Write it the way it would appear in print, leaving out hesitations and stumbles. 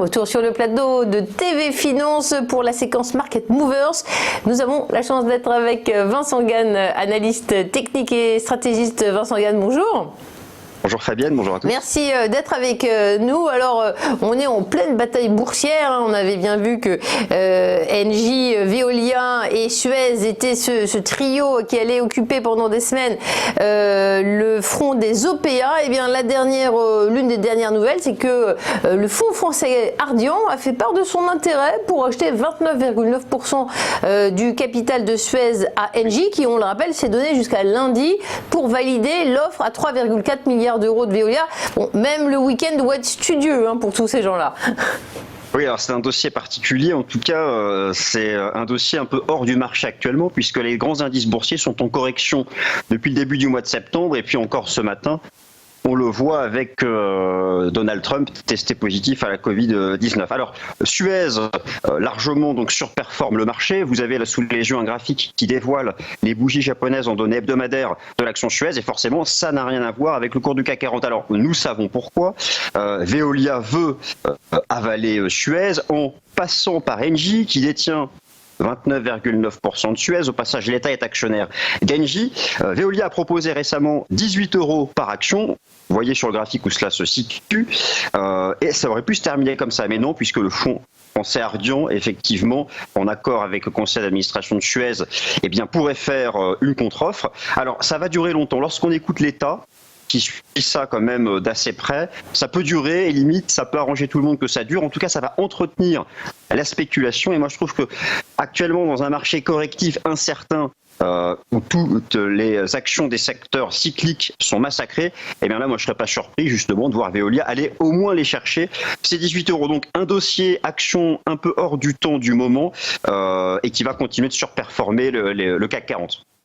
Retour sur le plateau de TV Finance pour la séquence Market Movers. Nous avons la chance d'être avec Vincent Gane, analyste technique et stratégiste. Vincent Gane, bonjour. Bonjour Fabienne, bonjour à tous. Merci d'être avec nous. Alors, on est en pleine bataille boursière. On avait bien vu que Engie, Veolia et Suez étaient ce trio qui allait occuper pendant des semaines le front des OPA. Et bien, l'une des dernières nouvelles, c'est que le fonds français Ardian a fait part de son intérêt pour acheter 29,9% du capital de Suez à Engie, qui, on le rappelle, s'est donné jusqu'à lundi pour valider l'offre à 3,4 milliards d'euros de Veolia. Bon, même le week-end doit être studieux pour tous ces gens-là. Oui, alors c'est un dossier particulier. En tout cas, c'est un dossier un peu hors du marché actuellement, puisque les grands indices boursiers sont en correction depuis le début du mois de septembre, et puis encore ce matin. On le voit avec Donald Trump testé positif à la Covid-19. Alors, Suez, largement donc surperforme le marché. Vous avez là sous les yeux un graphique qui dévoile les bougies japonaises en données hebdomadaires de l'action Suez. Et forcément, ça n'a rien à voir avec le cours du CAC 40. Alors, nous savons pourquoi. Veolia veut avaler Suez en passant par Engie, qui détient 29,9% de Suez. Au passage, l'État est actionnaire d'Engie. Veolia a proposé récemment 18 € par action. Vous voyez sur le graphique où cela se situe. Et ça aurait pu se terminer comme ça. Mais non, puisque le fonds français Ardian, effectivement, en accord avec le conseil d'administration de Suez, eh bien, pourrait faire une contre-offre. Alors, ça va durer longtemps. Lorsqu'on écoute l'État, qui suit ça quand même d'assez près, ça peut durer et limite ça peut arranger tout le monde que ça dure. En tout cas, ça va entretenir la spéculation, et moi je trouve que actuellement dans un marché correctif incertain où toutes les actions des secteurs cycliques sont massacrées, et bien là moi je serais pas surpris justement de voir Veolia aller au moins les chercher ces 18 €. Donc un dossier action un peu hors du temps du moment et qui va continuer de surperformer le CAC 40.